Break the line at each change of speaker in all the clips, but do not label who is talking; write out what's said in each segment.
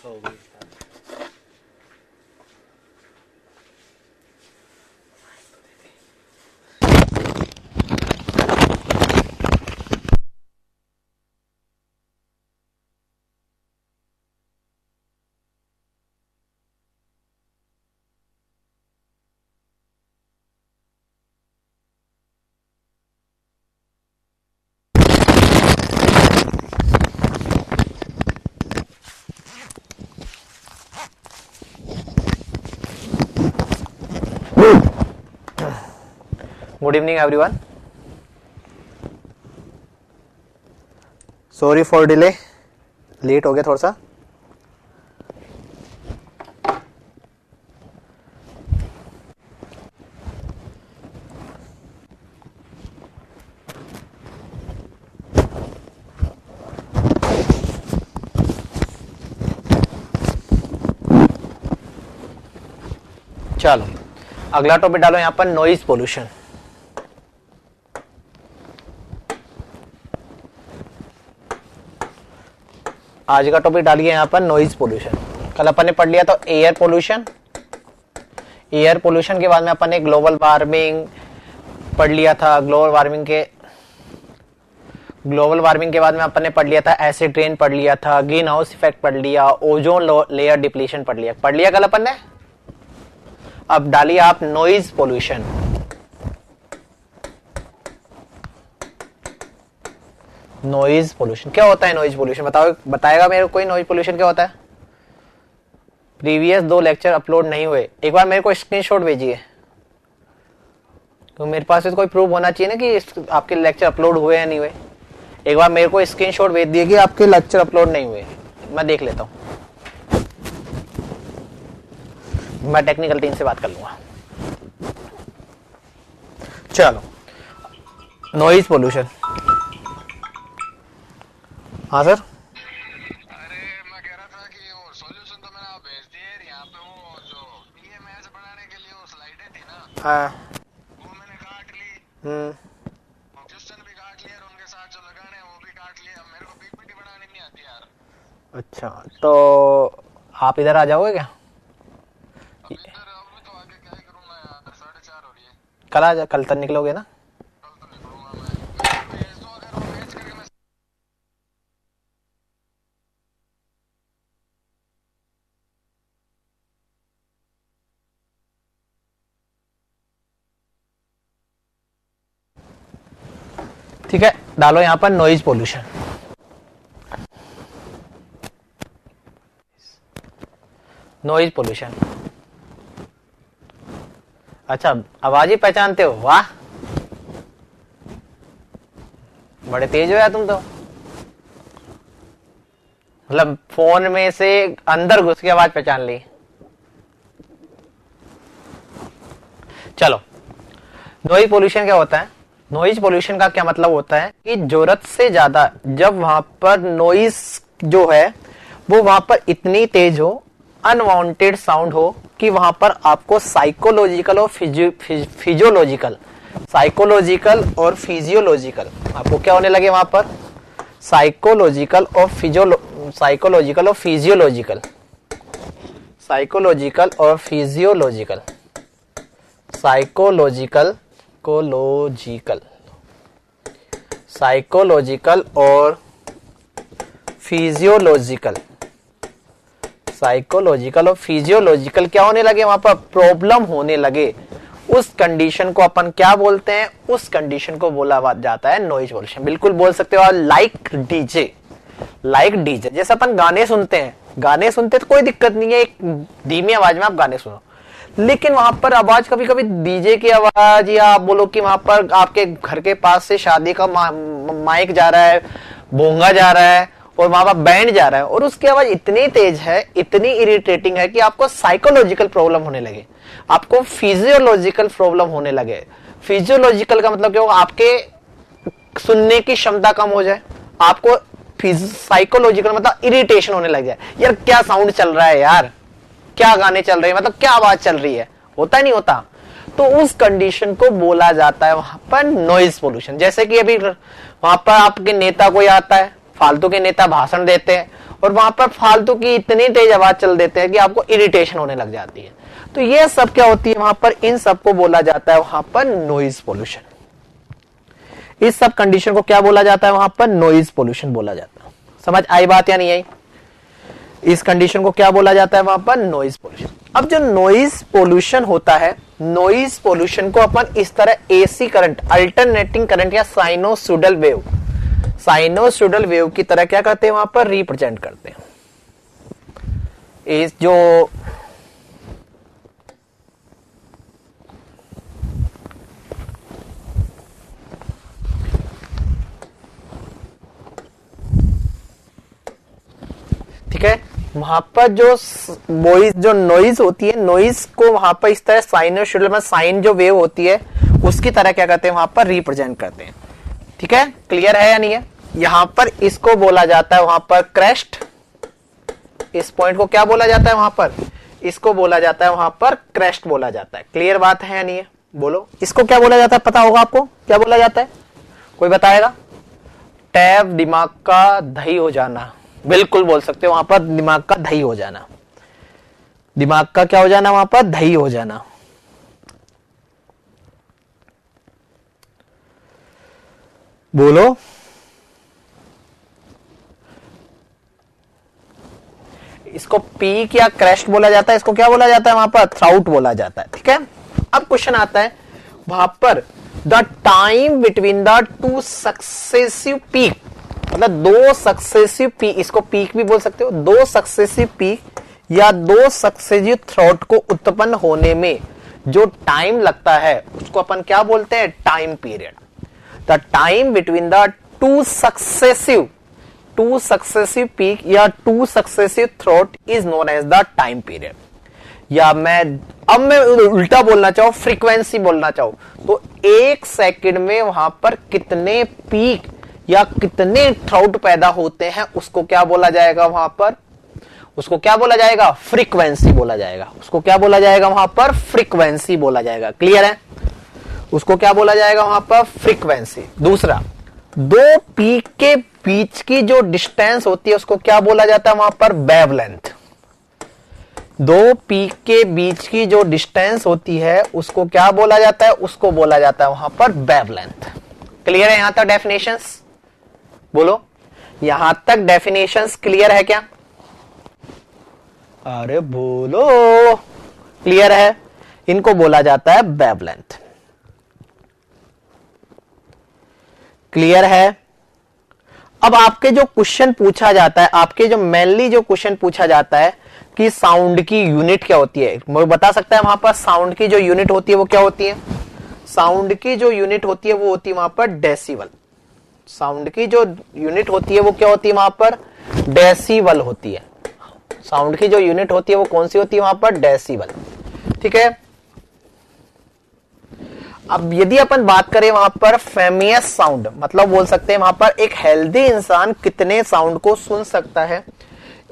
हो गई।
Good evening everyone, sorry for delay, late हो गया थोड़ा सा। चलो अगला टॉपिक डालो यहां पर, नॉइज पोल्यूशन। आज का टॉपिक डालिए यहां पर नॉइज पोल्यूशन। कल अपन ने पढ़ लिया तो एयर पोल्यूशन, एयर पोल्यूशन के बाद में अपन ने ग्लोबल वार्मिंग पढ़ लिया था। ग्लोबल वार्मिंग के बाद में अपन ने पढ़ लिया था एसिड रेन पढ़ लिया था, ग्रीन हाउस इफेक्ट पढ़ लिया, ओजोन लेयर डिप्लीशन पढ़ लिया कल अपन ने। अब डालिए आप नॉइज पोल्यूशन। नॉइज पोल्यूशन क्या होता है? नॉइज पोल्यूशन बताएगा मेरे को कोई? नॉइज पोल्यूशन क्या होता है? प्रीवियस 2 लेक्चर अपलोड नहीं हुए, एक बार मेरे को स्क्रीनशॉट भेजिए, तो मेरे पास तो कोई प्रूफ होना चाहिए ना कि आपके लेक्चर अपलोड हुए या नहीं हुए। एक बार मेरे को स्क्रीनशॉट भेज दिए कि आपके लेक्चर अपलोड नहीं हुए, मैं देख लेता हूं, मैं टेक्निकल टीम से बात कर लूंगा। चलो नॉइज पोल्यूशन। हाँ सर,
अरे मैं कह रहा था कि वो सॉल्यूशन तो मैंने भेज दिए, यहाँ पे वो जो ईएमएस बनाने के लिए वो स्लाइडें थी ना,
हाँ,
वो मैंने काट ली, क्वेश्चन भी काट लिया और उनके साथ जो लगाने हैं वो भी काट लिया। मेरे को पीपीटी बनानी नहीं आती यार।
अच्छा तो आप इधर आ जाओगे क्या?
अब इधर अब तो आगे क्या ही करूंगा यार, 4:30 हो रही है।
कल आ जा, कल तक निकलोगे ना?
कल तो निकलूंगा मैं भेज दो, अगर वो मैच करके मैं
ठीक है, डालो यहां पर नॉइज पोल्यूशन। Noise pollution. अच्छा, आवाज ही पहचानते हो? वाह, बड़े तेज हो यार तुम तो। मतलब फोन में से अंदर घुस के आवाज पहचान ली। चलो, नॉइज पोल्यूशन क्या होता है? नॉइज पोल्यूशन का क्या मतलब होता है कि जरूरत से ज्यादा जब वहां पर नॉइज जो है वो वहां पर इतनी तेज हो, अनवांटेड साउंड हो कि वहां पर आपको साइकोलॉजिकल और फिजियोलॉजिकल आपको क्या होने लगे वहां पर? साइकोलॉजिकल और फिजियोलॉजिकल क्या होने लगे वहां पर? प्रॉब्लम होने लगे। उस कंडीशन को अपन क्या बोलते हैं? उस कंडीशन को बोला जाता है नॉइज पोल्यूशन। बिल्कुल बोल सकते हो लाइक डीजे। जैसे अपन गाने सुनते तो कोई दिक्कत नहीं है, एक धीमी आवाज में आप गाने सुनो, लेकिन वहां पर आवाज कभी कभी डीजे की आवाज, या आप बोलो कि वहां पर आपके घर के पास से शादी का माइक जा रहा है, भोंगा जा रहा है और वहां पर बैंड जा रहा है, और उसकी आवाज इतनी तेज है, इतनी इरिटेटिंग है कि आपको साइकोलॉजिकल प्रॉब्लम होने लगे, आपको फिजियोलॉजिकल प्रॉब्लम होने लगे। फिजियोलॉजिकल का मतलब क्या होगा? आपके सुनने की क्षमता कम हो जाए, आपको साइकोलॉजिकल मतलब इरिटेशन होने लग जाए, यार क्या साउंड चल रहा है, यार क्या गाने चल रहे हैं, मतलब क्या आवाज चल रही है, होता नहीं होता? तो उस कंडीशन को बोला जाता है वहां पर नॉइज पोल्यूशन। जैसे कि अभी वहां पर आपके नेता कोई आता है, फालतू के नेता भाषण देते हैं और वहां पर फालतू की इतनी तेज आवाज चल देते हैं कि आपको इरिटेशन होने लग जाती है। तो ये सब क्या होती है वहां पर, इन सब को बोला जाता है वहां पर नॉइज पोल्यूशन। इस सब कंडीशन को क्या बोला जाता है वहां पर, नॉइज पोल्यूशन बोला जाता है। समझ आई बात या नहीं आई? इस कंडीशन को क्या बोला जाता है वहां पर, नॉइज पोल्यूशन। अब जो नॉइज पोल्यूशन होता है, नॉइज पोल्यूशन को अपन इस तरह एसी करंट, अल्टरनेटिंग करंट या साइनोसॉइडल वेव, साइनोसॉइडल वेव की तरह क्या करते हैं वहां पर, रिप्रेजेंट करते हैं। इस जो ठीक है, वहां पर जो नॉइज होती है, नॉइज को वहां पर इस तरह साइनोसॉइडल में साइन जो वेव होती है उसकी तरह क्या करते हैं वहां पर, रिप्रेजेंट करते हैं। ठीक है, क्लियर है या नहीं है? यहां पर इसको बोला जाता है वहां पर क्रेस्ट। इस पॉइंट को क्या बोला जाता है वहां पर, इसको बोला जाता है वहां पर क्रेस्ट बोला जाता है। क्लियर बात है या नहीं है? बोलो, इसको क्या बोला जाता है, पता होगा आपको क्या बोला जाता है? कोई बताएगा? टैब दिमाग का दही हो जाना, बिल्कुल बोल सकते हो, वहां पर दिमाग का दही हो जाना। दिमाग का क्या हो जाना वहां पर, दही हो जाना। बोलो, इसको पीक या क्रेस्ट बोला जाता है, इसको क्या बोला जाता है वहां पर, थ्राउट बोला जाता है। ठीक है, अब क्वेश्चन आता है वहां पर, the time between the two successive peak, मतलब दो सक्सेसिव पीक, इसको पीक भी बोल सकते हो, दो सक्सेसिव पीक या दो सक्सेसिव थ्राउट को उत्पन्न होने में जो टाइम लगता है उसको अपन क्या बोलते हैं, time period. The time between the two successive peak या two successive trough is known as the time period. या अब मैं उल्टा बोलना चाहूं, फ्रीक्वेंसी बोलना चाहूं, तो एक सेकंड में वहां पर कितने पीक या कितने थ्राउट पैदा होते हैं उसको क्या बोला जाएगा वहां पर, उसको क्या बोला जाएगा, फ्रीक्वेंसी बोला जाएगा। उसको क्या बोला जाएगा वहां पर, फ्रीक्वेंसी बोला जाएगा। क्लियर है? उसको क्या बोला जाएगा वहां पर, फ्रीक्वेंसी। दूसरा, दो पीक के बीच की जो डिस्टेंस होती है उसको क्या बोला जाता है वहां पर, वेवलेंथ। दो पीक के बीच की जो डिस्टेंस होती है उसको क्या बोला जाता है, उसको बोला जाता है वहां पर वेवलेंथ। क्लियर है यहां तक डेफिनेशंस? बोलो, यहां तक डेफिनेशंस क्लियर है क्या? अरे बोलो, क्लियर है? इनको बोला जाता है वेवलेंथ। क्लियर है? अब आपके जो क्वेश्चन पूछा जाता है, आपके जो मेनली जो क्वेश्चन पूछा जाता है कि साउंड की यूनिट क्या होती है, मुझे बता सकता है वहां पर साउंड की जो यूनिट होती है वो क्या होती है? साउंड की जो यूनिट होती है वो होती है वहां पर डेसिबल। साउंड की जो यूनिट होती है वो क्या होती है वहां पर, डेसिबल होती है। साउंड की जो यूनिट होती है वो कौन सी होती है वहां पर, डेसिबल। ठीक है, अब यदि अपन बात करें वहां पर फेमियस साउंड, मतलब बोल सकते हैं वहां पर एक हेल्दी इंसान कितने साउंड को सुन सकता है।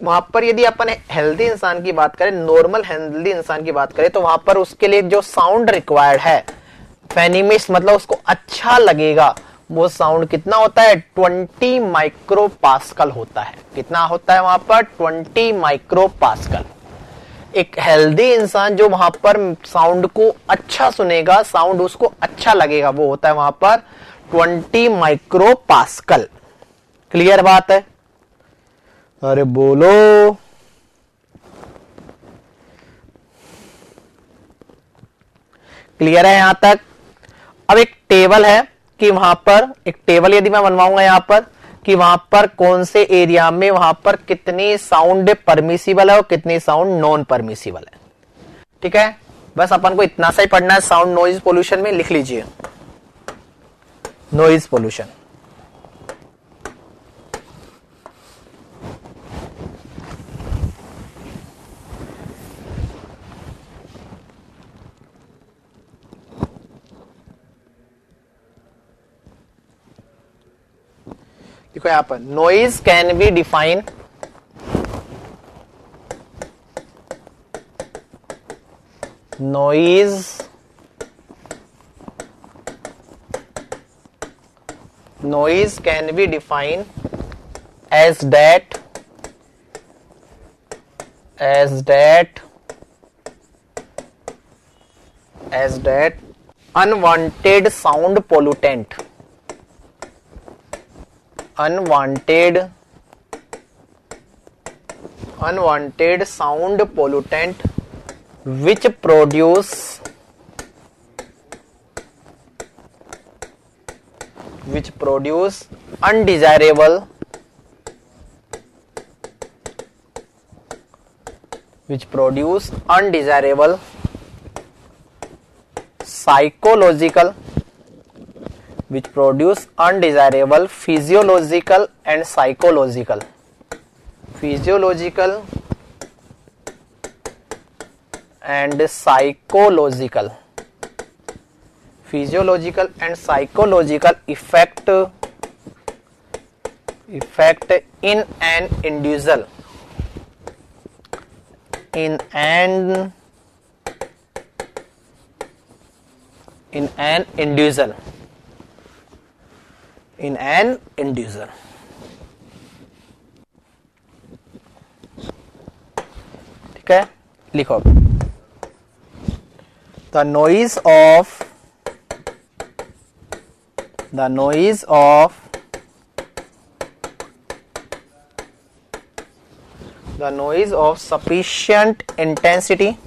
वहां पर यदि अपन हेल्दी इंसान की बात करें, नॉर्मल हेल्दी इंसान की बात करें, तो वहां पर उसके लिए जो साउंड रिक्वायर्ड है, फेनिमिस, मतलब उसको अच्छा लगेगा, वो साउंड कितना होता है, 20 माइक्रो पास्कल होता है। कितना होता है वहां पर, 20 माइक्रो पास्कल। एक हेल्दी इंसान जो वहां पर साउंड को अच्छा सुनेगा, साउंड उसको अच्छा लगेगा, वो होता है वहां पर 20 माइक्रो पास्कल। क्लियर बात है? अरे बोलो, क्लियर है यहां तक? अब एक टेबल है कि वहां पर, एक टेबल यदि मैं बनवाऊंगा यहां पर कि वहां पर कौन से एरिया में वहां पर कितनी साउंड परमिसिबल है और कितनी साउंड नॉन परमिसिबल है। ठीक है, बस अपन को इतना सा ही पढ़ना है। साउंड नॉइज पोल्यूशन में लिख लीजिए, नॉइज पोल्यूशन। देखो यहां पर, noise can be define noise can be defined as that unwanted sound pollutant which produce undesirable psychological, physiological and psychological effect in an individual ठीक है, लिखो the noise of sufficient intensity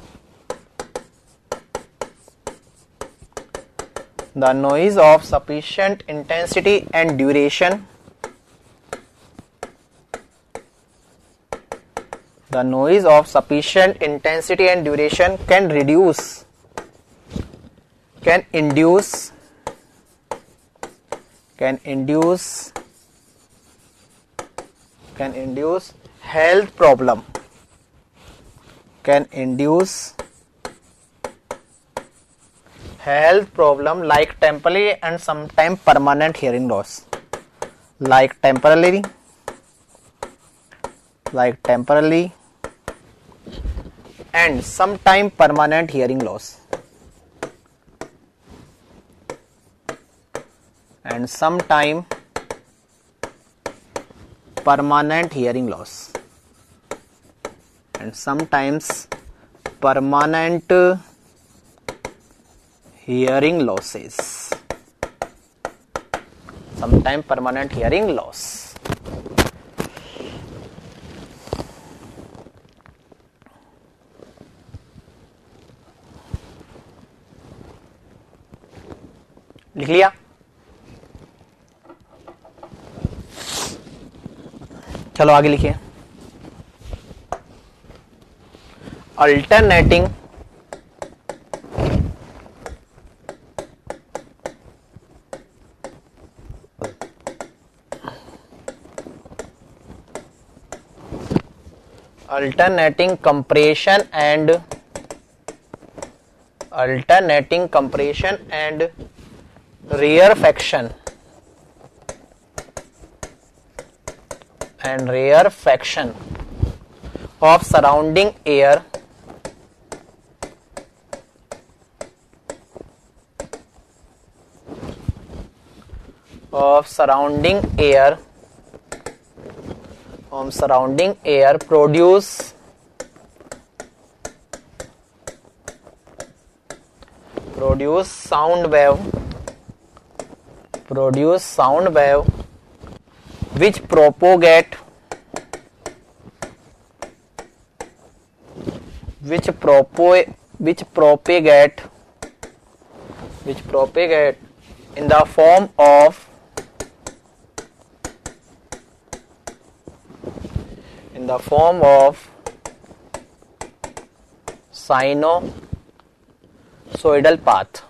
and duration can induce health problem like temporary and sometimes permanent hearing loss temporarily and sometime permanent hearing loss and sometimes permanent hearing losses लिख लिया। चलो आगे लिखिए। Alternating compression and rarefaction of surrounding air produce sound wave which propagate in the form of sinusoidal path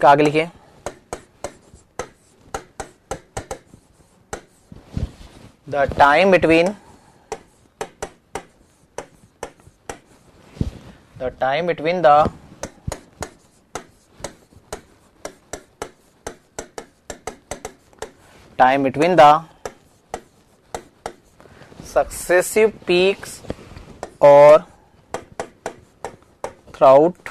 आगे लिखिए। The time between the successive peaks or throughout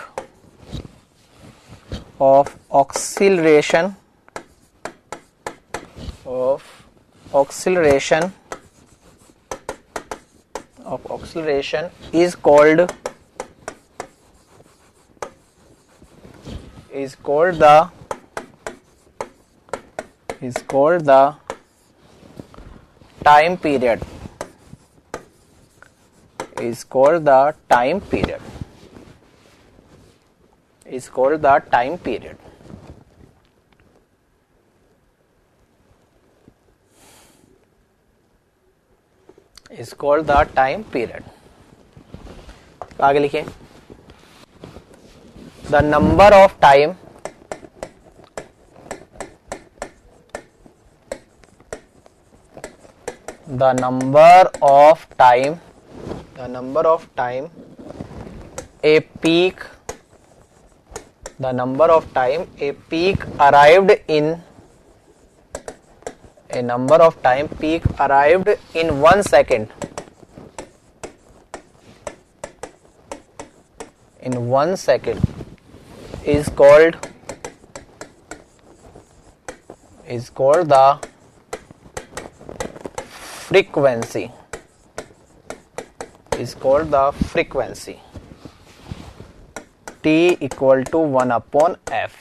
of acceleration is called the time period. Is called the time period. Is called the time period. Is called the time period. आगे लिखिए. The number of time the number of time a peak arrived in 1 second is called the frequency. Is called the frequency. T equal to 1 upon F.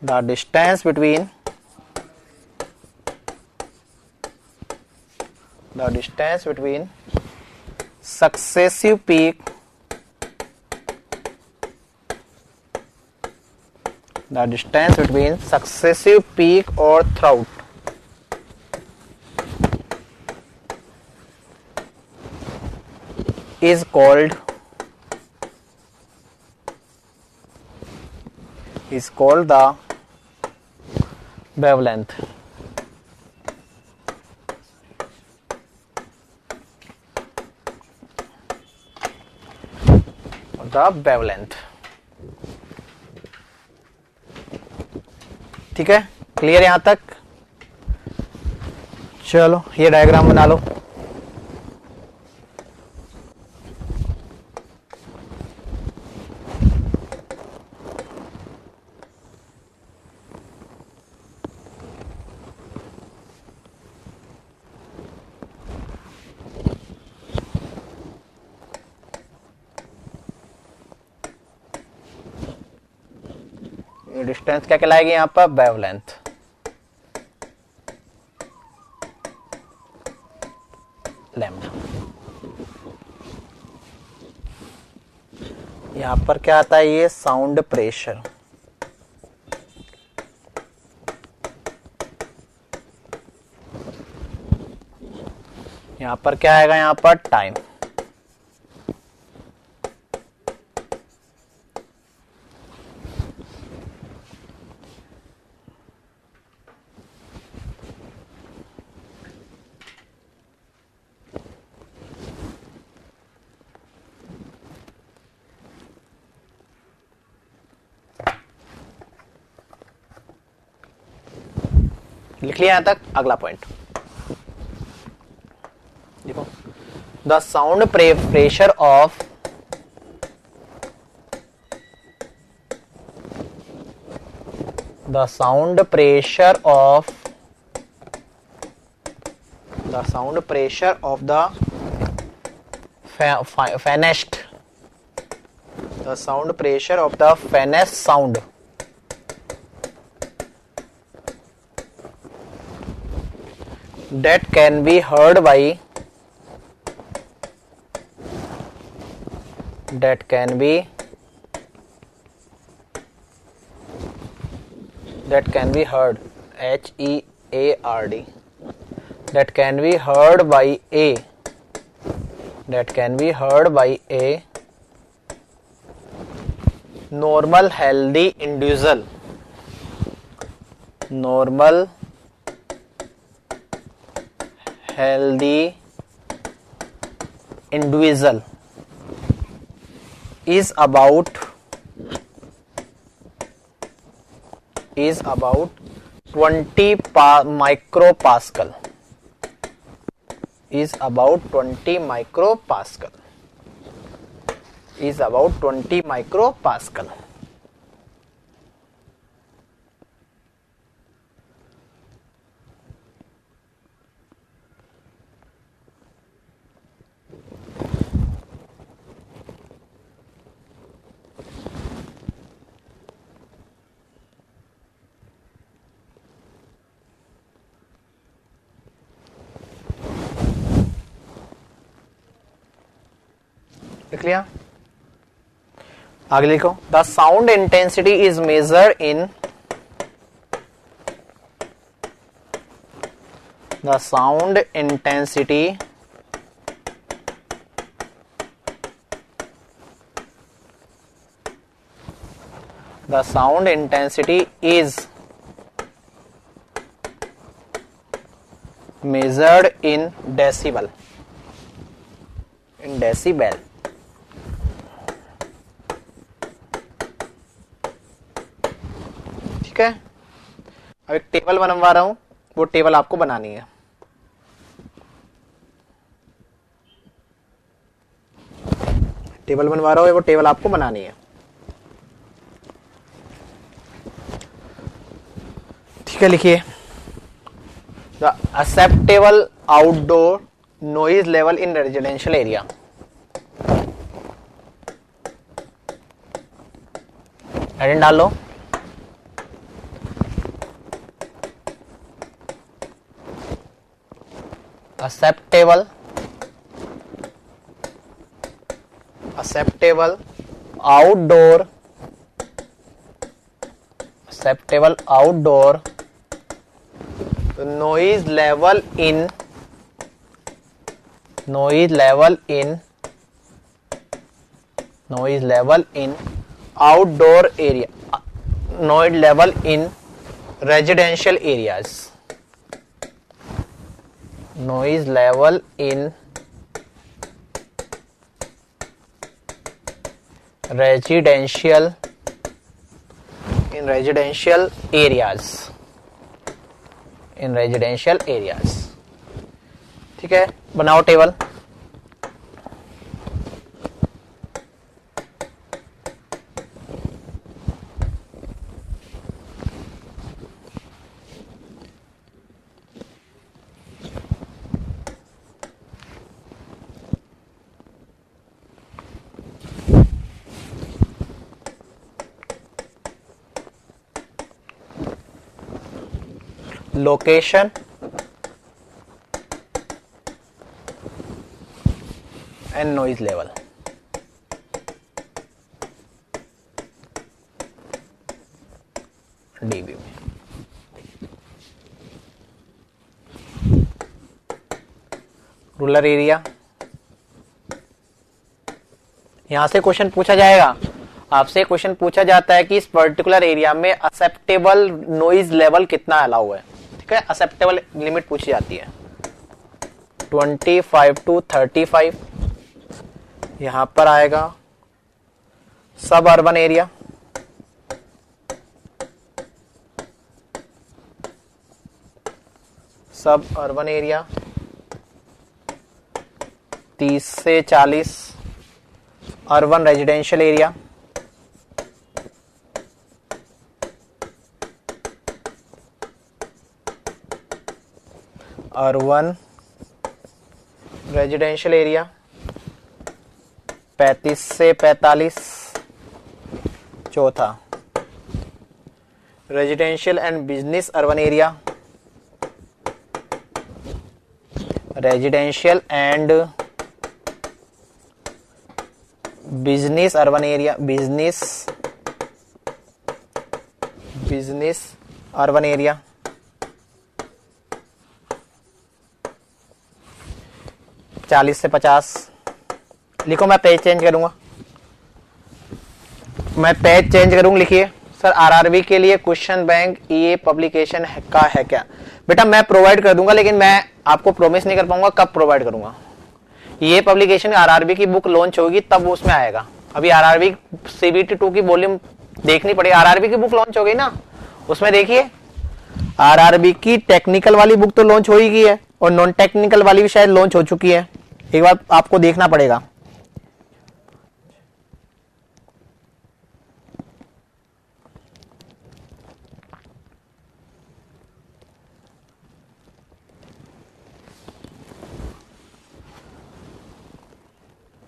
The distance between successive peak or throughout is called the wavelength. ठीक है, clear यहां तक? चलो ये diagram बना लो. Distance क्या कहलाएगी यहां पर? वेवलेंथ. लैम्डा. यहां पर क्या आता है? ये साउंड प्रेशर. यहां पर क्या आएगा? यहां पर टाइम. लिख लिया यहां तक? अगला पॉइंट देखो. The sound pressure of the sound pressure of the fanesced sound that can be heard by heard H-E-A-R-D that can be heard by a normal healthy individual is about 20 माइक्रोपास्कल, is about 20 micropascal, is about 20 micropascal. लिख लिया, आगे लिखो। The sound intensity is measured in, the sound intensity is measured in decibel, in decibel. ठीक है, अब एक table बनवा रहा हूं, वो टेबल आपको बनानी है। टेबल बनवा रहा हूं, वो टेबल आपको बनानी है। ठीक है, लिखिए। The acceptable outdoor noise level in residential area, heading डाल लो। acceptable outdoor noise level in outdoor area, noise level in residential areas, noise level in residential areas, ठीक है, बनाओ table. Location and noise level, dB में। Rural area, यहां से question पूछा जाएगा, आपसे क्वेश्चन पूछा जाता है कि इस पर्टिकुलर एरिया में एक्सेप्टेबल नॉइज लेवल कितना अलाउ है। ठीक है, एक्सेप्टेबल लिमिट पूछी जाती है 25 to 35। यहां पर आएगा सब अर्बन एरिया, सब अर्बन एरिया 30 से 40, urban residential area, urban residential area 35 से 45, चौथा residential and business urban area, residential and business urban area, business urban area, चालीस से 50। लिखो, मैं पेज चेंज करूंगा, मैं पेज चेंज करूंगा। लिखिए सर, आरआरबी के लिए क्वेश्चन बैंक ये पब्लिकेशन का है क्या? बेटा मैं प्रोवाइड कर दूंगा, लेकिन मैं आपको प्रॉमिस नहीं कर पाऊंगा कब प्रोवाइड करूंगा। ये पब्लिकेशन आरआरबी की बुक लॉन्च होगी तब उसमें आएगा। अभी आरआरबी CBT 2 की वॉल्यूम देखनी पड़ेगी। आरआरबी की बुक लॉन्च हो गई ना, उसमें देखिए आरआरबी की टेक्निकल वाली बुक तो लॉन्च हो ही गई है और नॉन टेक्निकल वाली भी शायद लॉन्च हो चुकी है, एक बार आपको देखना पड़ेगा।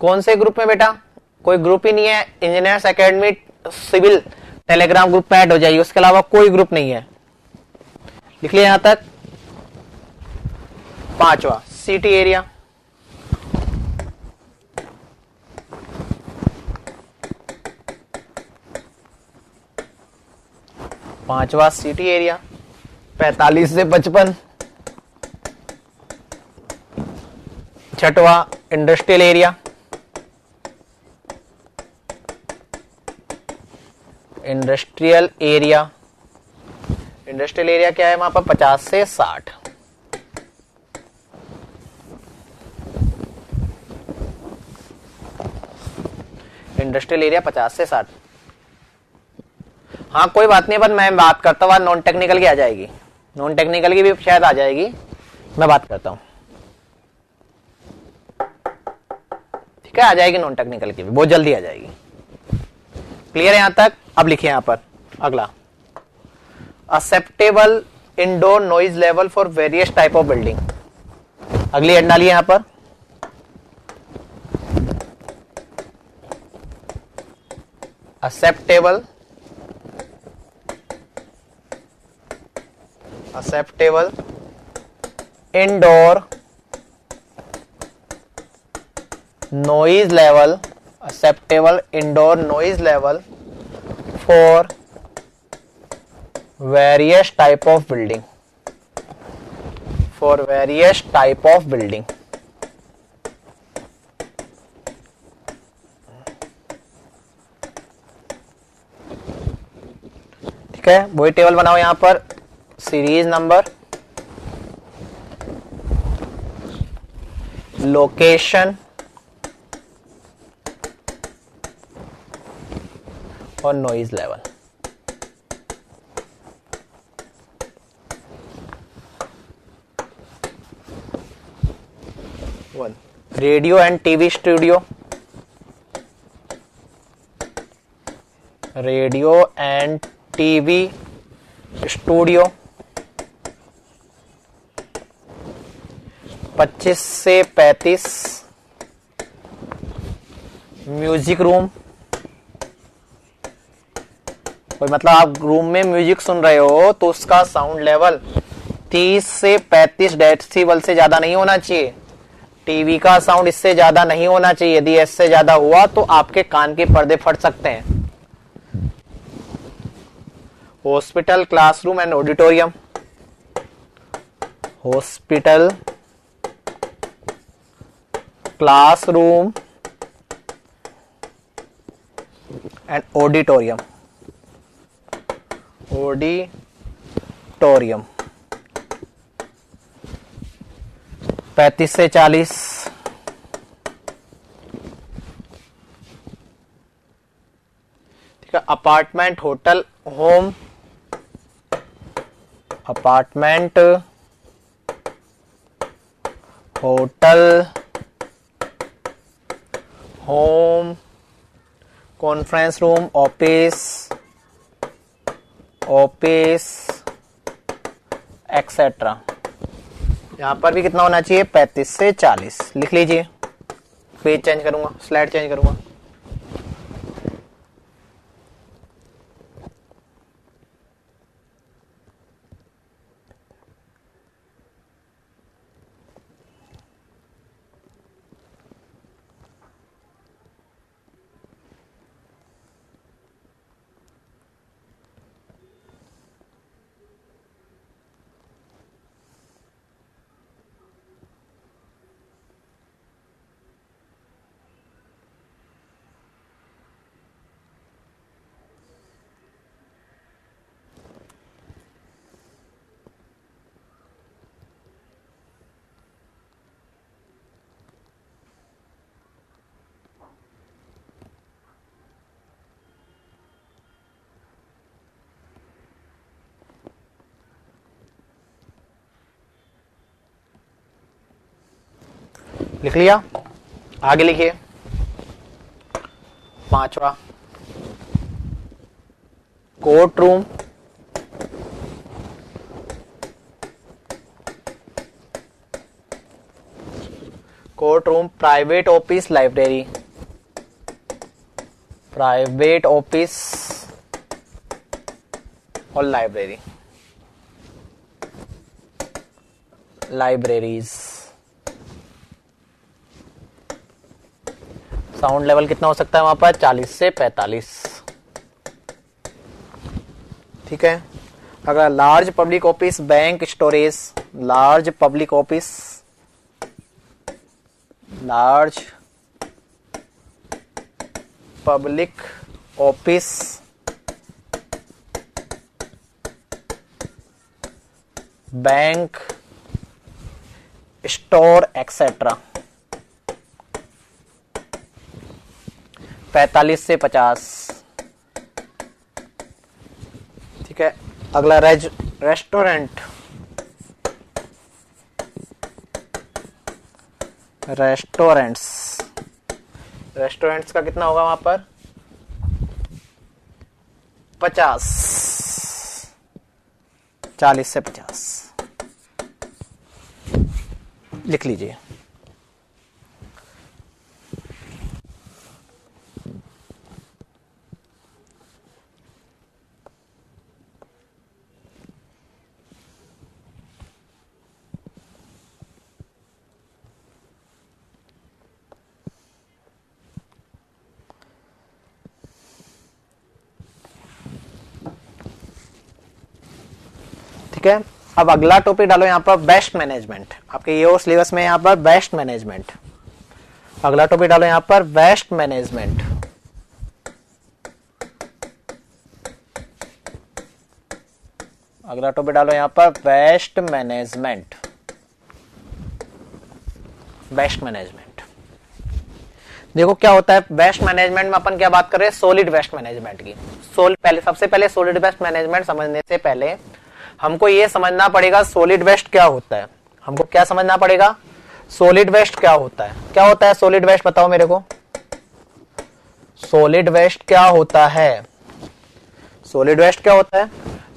कौन से ग्रुप में बेटा? कोई ग्रुप ही नहीं है। Engineers academy civil Telegram group में ऐड हो जाइए, उसके अलावा कोई ग्रुप नहीं है। लिख लिया यहां तक। पांचवा सिटी एरिया, पांचवा सिटी एरिया 45 से 55। छठवा industrial area, industrial area, industrial area क्या है वहां पर? 50 से 60। इंडस्ट्रियल एरिया 50 से 60। हाँ कोई बात नहीं, पर मैं बात करता हूँ नॉन टेक्निकल की आ जाएगी, नॉन टेक्निकल की भी शायद आ जाएगी, मैं बात करता हूँ। ठीक है, आ जाएगी नॉन टेक्निकल की भी, बहुत जल्दी आ जाएगी। क्लियर है यहां तक? अब लिखिए यहां पर अगला, acceptable indoor noise level for various type of building. अगली एड डालिए यहां पर, acceptable indoor noise level, acceptable indoor noise level for various type of building, for various type of building। ठीक है, वही टेबल बनाओ यहां पर, सीरीज नंबर, लोकेशन और noise level. Radio and TV studio, radio and TV studio 25 से 35। Music room, कोई मतलब आप रूम में म्यूजिक सुन रहे हो तो उसका साउंड लेवल 30 से 35 डेसिबल से ज्यादा नहीं होना चाहिए। टीवी का साउंड इससे ज्यादा नहीं होना चाहिए, यदि इससे ज्यादा हुआ तो आपके कान के पर्दे फट सकते हैं। Hospital, classroom and auditorium, hospital, classroom and auditorium, auditorium 35 से 40। ठीक है, apartment, hotel, home, apartment, hotel, home, conference room, office, etcetera. यहां पर भी कितना होना चाहिए? 35 से 40। लिख लीजिए, पेज चेंज करूंगा, स्लाइड चेंज करूंगा। लिख लिया, आगे लिखिए। पांचवा, court room, court room, private office, library, private office और लाइब्रेरी, लाइब्रेरीज। साउंड लेवल कितना हो सकता है वहां पर? 40 से 45। ठीक है। अगर large public office, bank, storage, large public office, large public office, bank, store etcetera. 45 से 50। ठीक है। अगला रेस्टोरेंट, रेस्टोरेंट्स का कितना होगा वहां पर? 50। 40 से 50 लिख लीजिए। ठीक है। अब अगला टॉपिक डालो यहां पर, बेस्ट मैनेजमेंट। आपके ये सिलेबस में यहां पर बेस्ट मैनेजमेंट। अगला टॉपिक डालो यहां पर, बेस्ट मैनेजमेंट। अगला टॉपिक डालो यहां पर, बेस्ट मैनेजमेंट। Best management. देखो क्या होता है बेस्ट मैनेजमेंट में, अपन क्या बात कर रहे हैं? सॉलिड वेस्ट मैनेजमेंट की। सबसे पहले सॉलिड वेस्ट मैनेजमेंट समझने से पहले हमको ये समझना पड़ेगा सॉलिड वेस्ट क्या होता है। हमको क्या समझना पड़ेगा? सॉलिड वेस्ट क्या होता है। क्या होता है सॉलिड वेस्ट? बताओ मेरे को, सॉलिड वेस्ट क्या होता है? सॉलिड वेस्ट क्या होता है?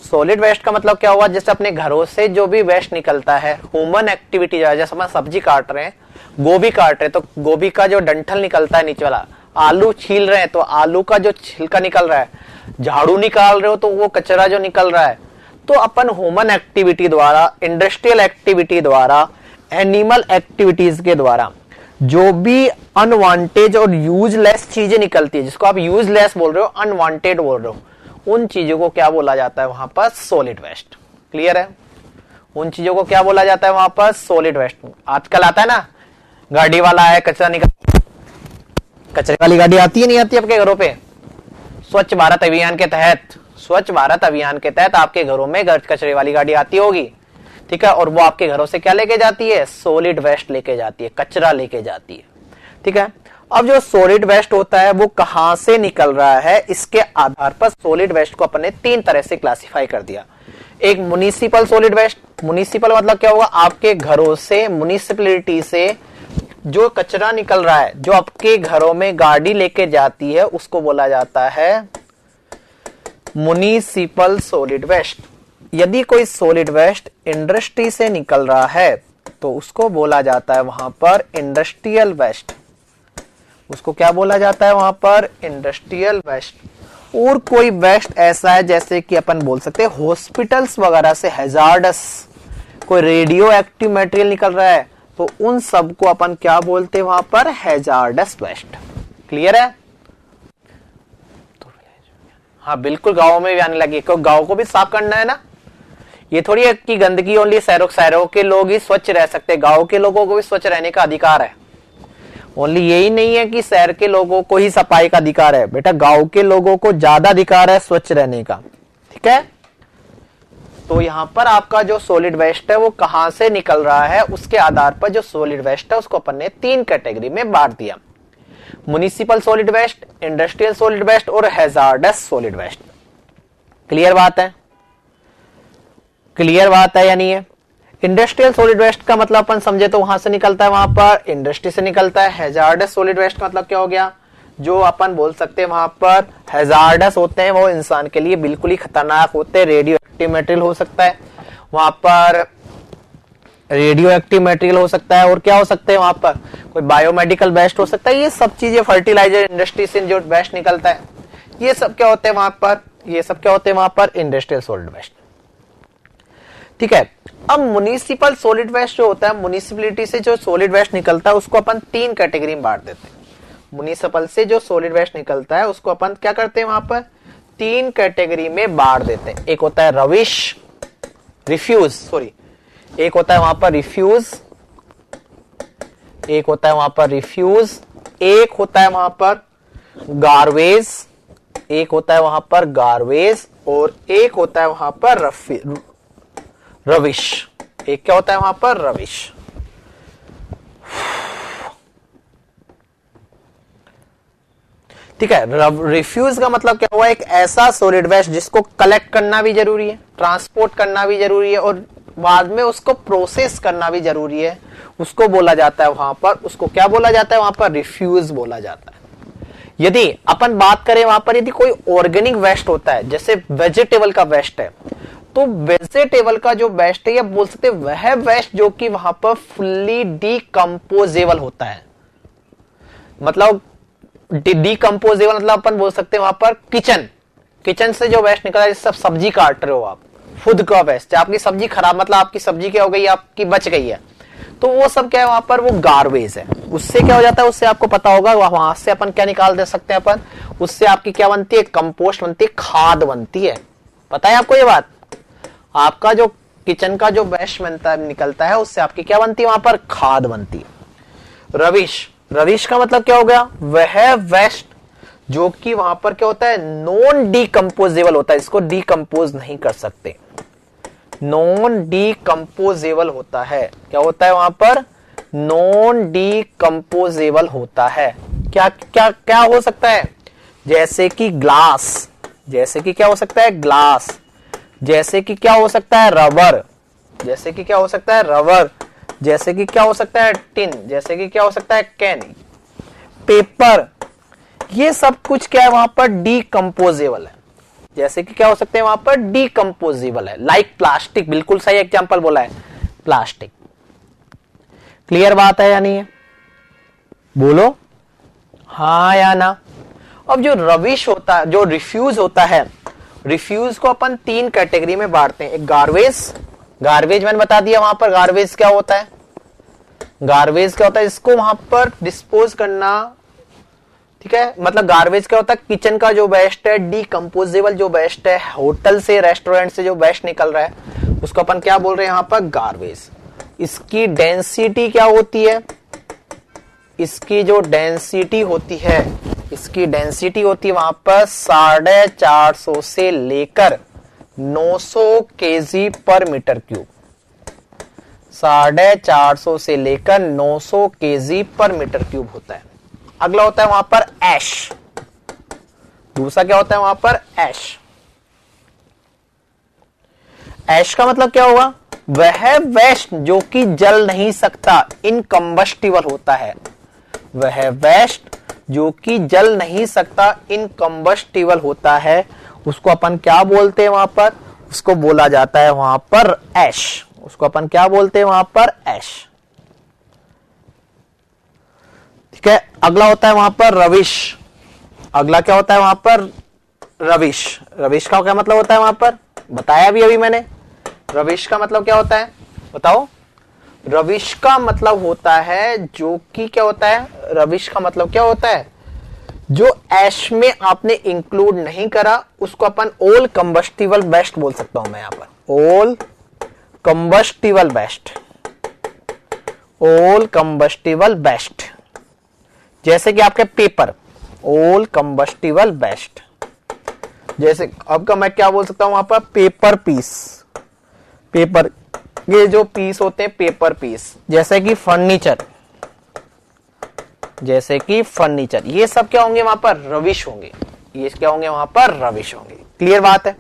सॉलिड वेस्ट का मतलब क्या हुआ? जैसे अपने घरों से जो भी वेस्ट निकलता है, ह्यूमन एक्टिविटी, जैसे हम सब्जी काट रहे हैं, गोभी काट रहे हैं, तो गोभी का जो डंठल निकलता है नीचे वाला, आलू छील रहे हैं तो आलू का जो छिलका निकल रहा है, झाड़ू निकाल रहे हो तो वो कचरा जो निकल रहा है। तो अपन ह्यूमन एक्टिविटी द्वारा, इंडस्ट्रियल एक्टिविटी द्वारा, एनिमल एक्टिविटीज के द्वारा जो भी अनवांटेड और यूजलेस चीजें निकलती है, जिसको आप यूजलेस बोल रहे हो, अनवांटेड बोल रहे हो, उन चीजों को क्या बोला जाता है वहां पर? Solid waste. क्लियर है? उन चीजों को क्या बोला जाता है वहां पर? Solid waste. आजकल आता है ना, गाड़ी वाला है, कचरा निकल, कचरे वाली गाड़ी आती है नहीं आती आपके घरों पे? स्वच्छ भारत अभियान के तहत, स्वच्छ भारत अभियान के तहत आपके घरों में कचरे वाली गाड़ी आती होगी। ठीक है। और वो आपके घरों से क्या लेके जाती है? सॉलिड वेस्ट लेके जाती है, कचरा लेके जाती है। ठीक है। अब जो सॉलिड वेस्ट होता है वो कहां से निकल रहा है, इसके आधार पर सॉलिड वेस्ट को अपन ने 3 तरह से क्लासिफाई कर दिया। एक म्युनिसिपल सॉलिड वेस्ट। म्युनिसिपल मतलब क्या होगा? आपके घरों से, म्युनिसिपलिटी से जो कचरा निकल रहा है, जो आपके घरों में गाड़ी लेके जाती है, उसको बोला जाता है म्युनिसिपल सॉलिड वेस्ट। यदि कोई सॉलिड वेस्ट इंडस्ट्री से निकल रहा है तो उसको बोला जाता है वहां पर इंडस्ट्रियल वेस्ट। उसको क्या बोला जाता है वहां पर? Industrial waste. और कोई वेस्ट ऐसा है जैसे कि अपन बोल सकते हैं हॉस्पिटल्स वगैरह से हैजार्डस कोई रेडियो एक्टिव मटेरियल निकल रहा है, तो उन सब को अपन क्या बोलते हैं वहां पर? Hazards waste. क्लियर है? हाँ बिल्कुल, गाँव में भी आने लगी, क्योंकि गाँव को भी साफ करना है ना। ये थोड़ी है कि गंदगी ओनली शहरों के लोग ही स्वच्छ रह सकते, गाँव के लोगों को भी स्वच्छ रहने का अधिकार है। ओनली यही नहीं है कि शहर के लोगों को ही सफाई का अधिकार है, बेटा गांव के लोगों को ज्यादा अधिकार है स्वच्छ रहने का। ठीक है। तो यहां पर आपका जो सॉलिड वेस्ट है वो कहां से निकल रहा है, उसके आधार पर जो सॉलिड वेस्ट है उसको अपन ने 3 कैटेगरी में बांट दिया। Municipal solid waste, industrial solid waste और हैजार्डस सॉलिड वेस्ट। क्लियर बात है? क्लियर बात है या नहीं है? इंडस्ट्रियल सॉलिड वेस्ट का मतलब अपन समझे तो वहां से निकलता है, वहां पर इंडस्ट्री से निकलता है। हैजार्डस सॉलिड वेस्ट का मतलब क्या हो गया, जो अपन बोल सकते हैं वहां पर हैजार्डस होते हैं, वो इंसान के लिए बिल्कुल ही खतरनाक होते हैं। रेडियो एक्टिव मटेरियल हो सकता है वहां पर, रेडियो एक्टिव मटेरियल हो सकता है, और क्या हो सकते हैं वहां पर, कोई बायोमेडिकल वेस्ट हो सकता है। ये सब चीजें फर्टिलाइजर इंडस्ट्री से जो वेस्ट निकलता है, ये सब क्या होते हैं वहां पर, ये सब क्या होते हैं वहां पर, इंडस्ट्रियल सॉलिड वेस्ट। ठीक है, अब म्युनिसिपल सॉलिड वेस्ट जो होता है, म्युनिसिपैलिटी से जो सॉलिड वेस्ट निकलता है उसको अपन 3 कैटेगरी में बांट देते हैं। म्युनिसिपल से जो सॉलिड वेस्ट निकलता है उसको अपन क्या करते हैं वहां पर, 3 कैटेगरी में बांट देते हैं। एक होता है रविश, रिफ्यूज, सॉरी, एक होता है वहां पर रिफ्यूज, एक होता है वहां पर रिफ्यूज, एक होता है वहां पर गार्बेज, एक होता है वहां पर गार्बेज, और एक होता है वहां पर रविश। एक क्या होता है वहां पर, रविश। ठीक है, रिफ्यूज का मतलब क्या हुआ, एक ऐसा सॉलिड वेस्ट जिसको कलेक्ट करना भी जरूरी है, ट्रांसपोर्ट करना भी जरूरी है, और बाद में उसको प्रोसेस करना भी जरूरी है, उसको बोला जाता है वहां पर, उसको क्या बोला जाता है वहां पर, रिफ्यूज बोला जाता है। यदि अपन बात करें वहां पर, यदि कोई ऑर्गेनिक वेस्ट होता है, जैसे वेजिटेबल का वेस्ट है, तो वेजिटेबल का जो वेस्ट है, या बोल सकते हैं वह वेस्ट जो कि वहां पर फुल्ली डीकंपोजेबल होता है, मतलब डीकंपोजेबल मतलब अपन बोल सकते हैं वहां पर किचन से जो वेस्ट निकला है, जैसे सब्जी काट रहे हो आप, खुद का वेस्ट, आपकी सब्जी खराब, मतलब आपकी सब्जी क्या हो गई, आपकी बच गई है, तो वो सब क्या है वहां पर, वो गार्बेज है। उससे क्या हो जाता है, उससे आपको पता होगा, वहां से अपन क्या निकाल दे सकते हैं अपन, उससे आपकी क्या बनती है, कंपोस्ट बनती है, खाद बनती है। पता है आपको ये बात, आपका जो किचन का जो वेस्ट बनता है, निकलता है, उससे आपकी क्या बनती है वहां पर, खाद बनती है। रविश का मतलब क्या हो गया, वह वेस्ट जो कि वहां पर क्या होता है, नॉन डीकंपोजेबल होता है, इसको डीकंपोज नहीं कर सकते, नॉन डीकंपोजेबल होता है। क्या होता है वहां पर, नॉन डीकंपोजेबल होता है। क्या क्या क्या हो सकता है, जैसे कि ग्लास, जैसे कि क्या हो सकता है, ग्लास, जैसे कि क्या हो सकता है, रबर, जैसे कि क्या हो सकता है, रबर, जैसे कि क्या हो सकता है, टिन, जैसे कि क्या हो सकता है, कैन, पेपर, ये सब कुछ क्या है वहां पर, डीकंपोजेबल है। जैसे कि क्या हो सकते हैं वहां पर, डीकंपोजेबल है। लाइक प्लास्टिक, बिल्कुल सही एग्जांपल बोला है, प्लास्टिक। क्लियर बात है या नहीं है, बोलो हाँ या ना। अब जो रविश होता है, जो रिफ्यूज होता है, रिफ्यूज को अपन 3 कैटेगरी में बांटते हैं। एक गार्बेज मैंने बता दिया वहां पर, गार्बेज क्या होता है, गार्बेज क्या होता है, इसको वहां पर डिस्पोज करना। ठीक है, मतलब गार्बेज क्या होता है, किचन का जो वेस्ट है, डीकंपोजेबल जो वेस्ट है, होटल से, रेस्टोरेंट से जो वेस्ट निकल रहा है, उसको अपन क्या बोल रहे हैं यहां पर, गार्बेज। इसकी डेंसिटी क्या होती है, इसकी जो डेंसिटी होती है, इसकी डेंसिटी होती है वहां पर 450 से लेकर 900 केजी पर मीटर क्यूब, 450 से लेकर 900 केजी पर मीटर क्यूब होता है। अगला होता है वहां पर ऐश, दूसरा क्या होता है वहां पर, ऐश। ऐश का मतलब क्या होगा, वह वेस्ट जो कि जल नहीं सकता, इनकम्बस्टिबल होता है, वह वेस्ट जो कि जल नहीं सकता, इनकम्बस्टिबल होता है, उसको अपन क्या बोलते हैं वहां पर, उसको बोला जाता है वहां पर ऐश, उसको अपन क्या बोलते हैं वहां पर, ऐश। ठीक है, अगला होता है वहां पर रविश। अगला क्या होता है वहां पर, रविश। रविश का क्या मतलब होता है वहां पर, बताया भी अभी मैंने। रविश का मतलब क्या होता है, बताओ। रविश का मतलब होता है जो कि क्या होता है, रविश का मतलब क्या होता है, जो ऐश में आपने इंक्लूड नहीं करा, उसको अपन ऑल कंबस्टिबल वेस्ट बोल सकता हूं मैं यहां पर, all combustible waste, all combustible waste. जैसे कि आपके पेपर, ऑल कंबस्टिबल वेस्ट। जैसे अब का मैं क्या बोल सकता हूं वहां पर, पेपर पीस, पेपर ये जो पीस होते हैं, पेपर पीस। जैसे कि फर्नीचर, जैसे कि फर्नीचर, ये सब क्या होंगे वहां पर, रविश होंगे, ये क्या होंगे वहां पर, रविश होंगे। क्लियर बात है,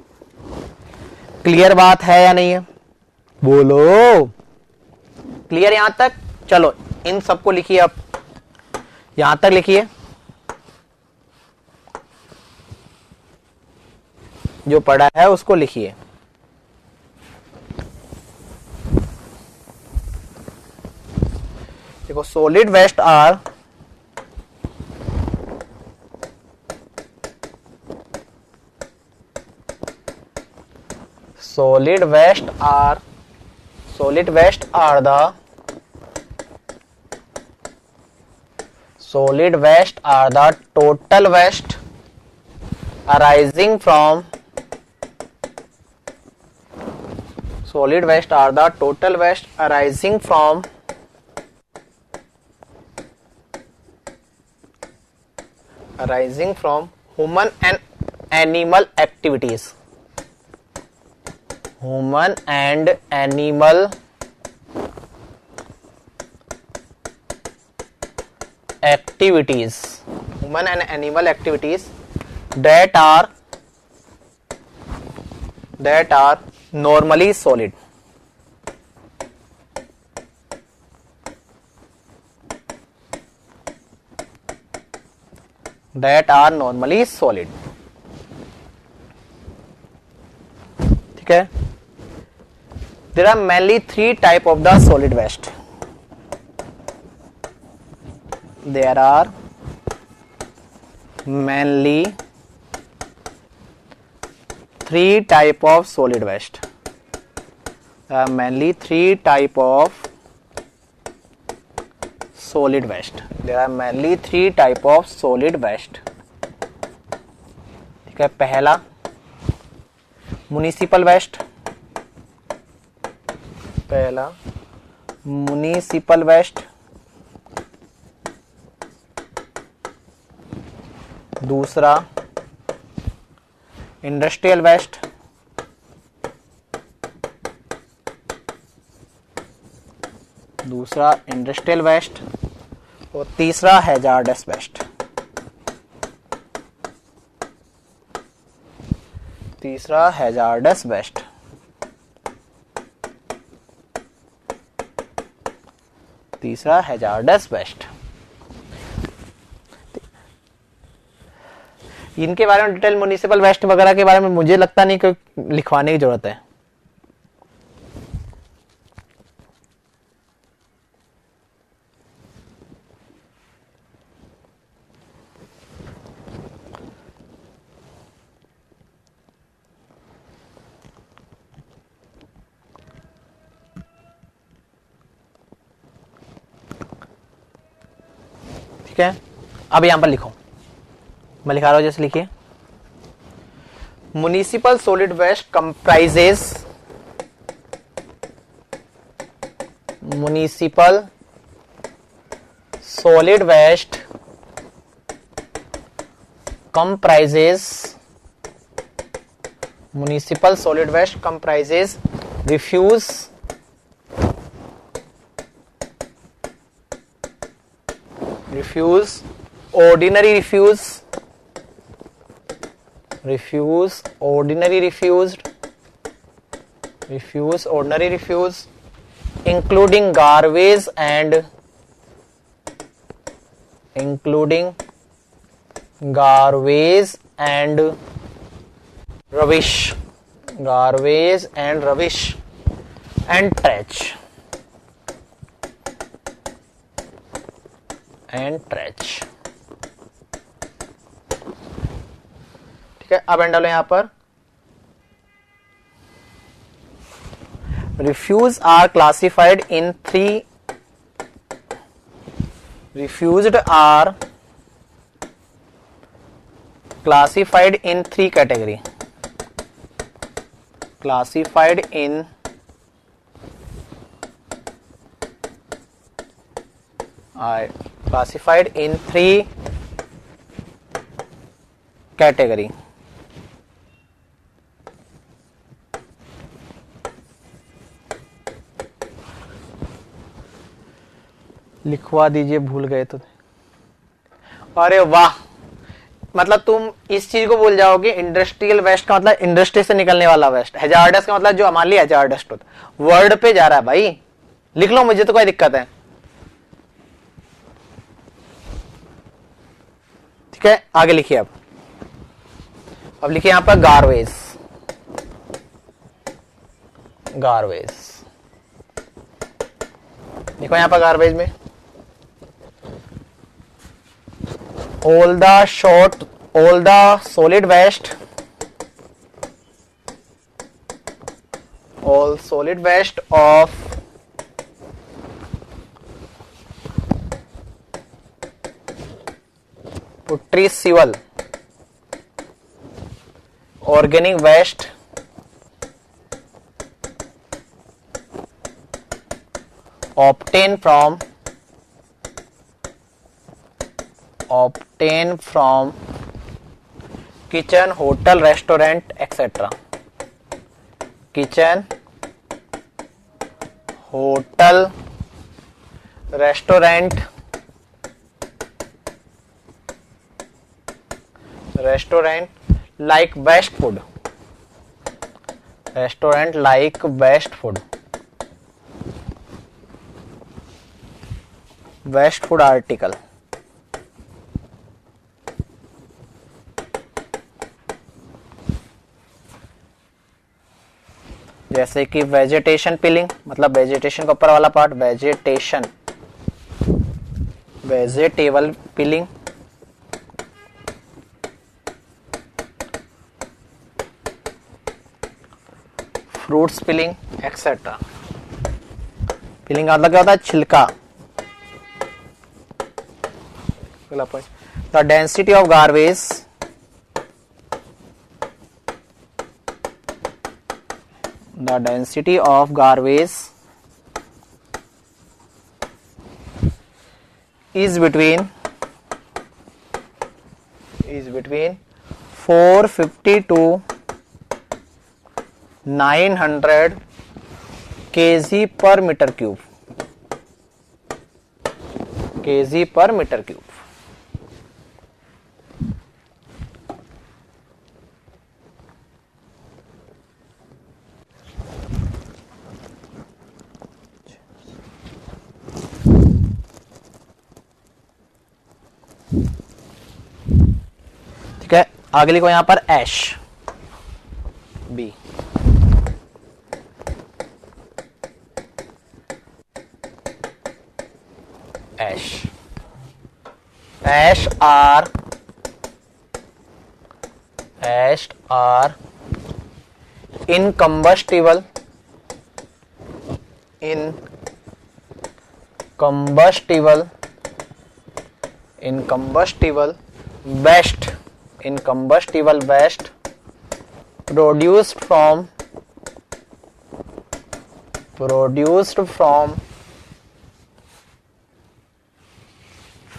क्लियर बात है या नहीं है, बोलो क्लियर यहां तक? चलो इन सबको लिखिए, अब यहां तक लिखिए, जो पढ़ा है उसको लिखिए। देखो solid waste are solid waste are the total waste arising from human and animal activities. Human and animal activities that are normally solid. ठीक है? There are mainly three type of the solid waste. There are mainly three type of solid waste. There are mainly three type of solid waste. There are mainly three type of solid waste. ठीक है? पहला municipal waste, दूसरा industrial waste, और तीसरा hazards waste. इनके बारे में detail municipal waste वगैरह के बारे में मुझे लगता नहीं कि लिखवाने की जरूरत है। ठीक है? अब यहां पर लिखो, मैं लिखा रहा हूं, जैसे लिखिए, municipal solid waste comprises refuse, ordinary refuse, including garbage and rubbish and trash. ठीक है? अब एंड डालो यहां पर। Refuse are classified in three. Refused are classified in three category. Classified in three category. लिखवा दीजिए, भूल गए तो। अरे वाह, मतलब तुम इस चीज को भूल जाओगे। इंडस्ट्रियल वेस्ट का मतलब इंडस्ट्री से निकलने वाला वेस्ट, हैजार्डस का मतलब जो हमारे लिए हैजार्डस होता, वर्ड पे जा रहा है भाई। लिख लो, मुझे तो कोई दिक्कत है। ठीक है, आगे लिखिए। अब लिखिए यहां पर गार्बेज। गार्बेज देखो यहां पर गार्बेज में all the solid waste, all solid waste of putrescible, organic waste, obtained from kitchen, hotel, restaurant, etc. Kitchen, hotel, restaurant, like waste food. Restaurant like waste food. Waste food article. जैसे कि vegetation पिलिंग, मतलब vegetation का ऊपर वाला part, vegetable पिलिंग, fruits पिलिंग, etcetera. पिलिंग का मतलब क्या होता है? छिलका। The density of garbage is between 450 to 900 kg per meter cube. ठीक है, आगे लिखो यहां पर ऐश, B. Ash are incombustible waste produced from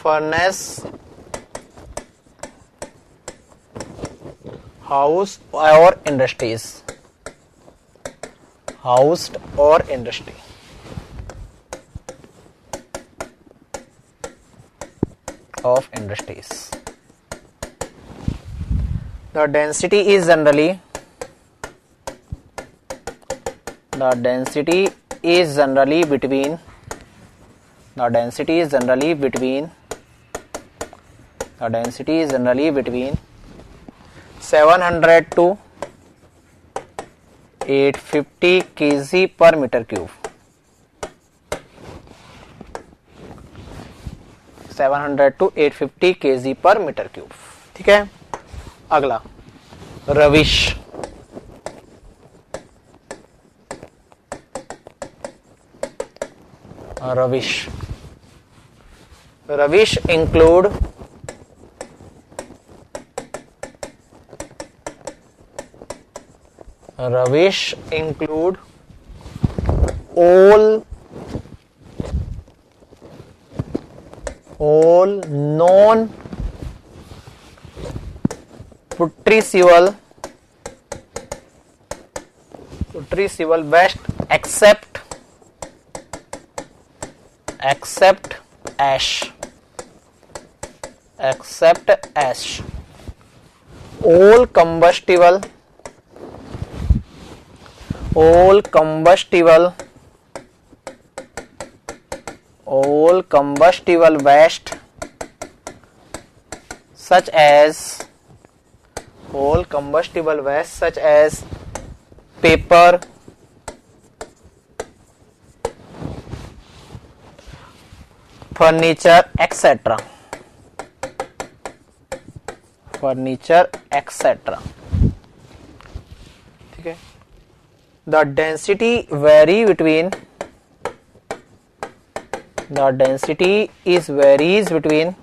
furnace, house or industries. The density is generally between 700 to 850 kg per meter cube. 700 to 850 kg per meter cube. ठीक है, अगला रविश। Rubbish include all non putrescible waste except ash. All combustible all combustible waste such as paper, furniture, etc. ठीक है. The density varies between density is varies between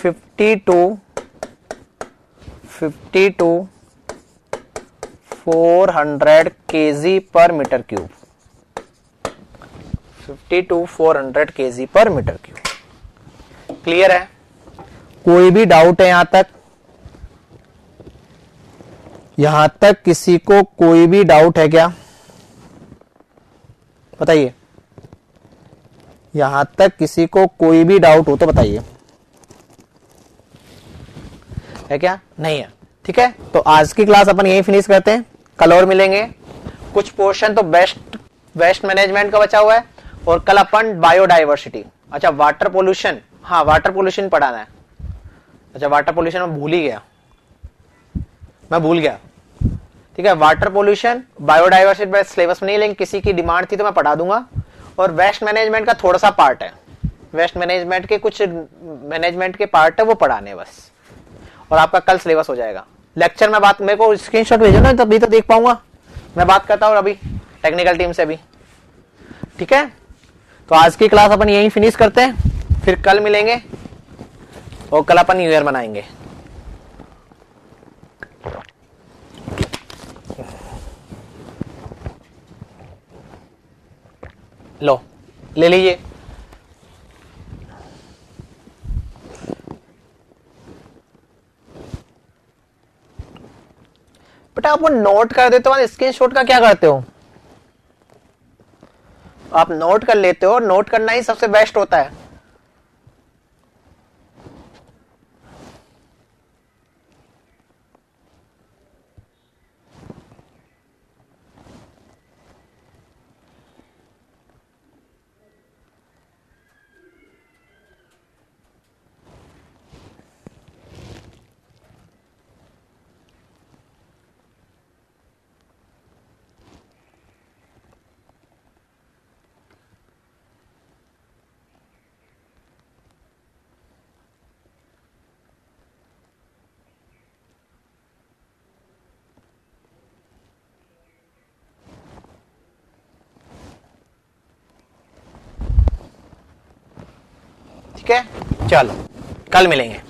50 to 400 kg per meter cube. 50 to 400 kg per meter cube. Clear है? कोई भी doubt है यहां तक किसी को कोई भी डाउट है क्या? बताइए. यहां तक किसी को कोई भी डाउट हो तो बताइए. है क्या? नहीं है. ठीक है, तो आज की क्लास अपन यही फिनिश करते हैं. कल और मिलेंगे. कुछ पोर्शन तो वेस्ट मैनेजमेंट का बचा हुआ है और कल अपन बायोडाइवर्सिटी. अच्छा, वाटर पोल्यूशन. हाँ, वाटर पोल्यूशन पढ़ाना है. अच्छा, वाटर पोल्यूशन मैं भूल गया. ठीक है, वाटर पोल्यूशन बायोडाइवर्सिटी सिलेबस में नहीं, लेकिन किसी की डिमांड थी तो मैं पढ़ा दूंगा. और वेस्ट मैनेजमेंट का थोड़ा सा पार्ट है. वेस्ट मैनेजमेंट के कुछ मैनेजमेंट के पार्ट है, वो पढ़ाने बस. और आपका कल सिलेबस हो जाएगा. लेक्चर में बात, मेरे को स्क्रीनशॉट भेजो ना, तभी तो देख पाऊंगा. मैं बात करता हूँ अभी टेक्निकल टीम से भी. ठीक है, तो आज की क्लास अपन यहीं फिनिश करते हैं. फिर कल मिलेंगे और कल अपन न्यू ईयर मनाएंगे. लो, ले लीजिए. बेटा आप वो नोट कर देते हो, स्क्रीनशॉट का क्या करते हो? आप नोट कर लेते हो. नोट करना ही सबसे बेस्ट होता है. ठीक है, चलो कल मिलेंगे.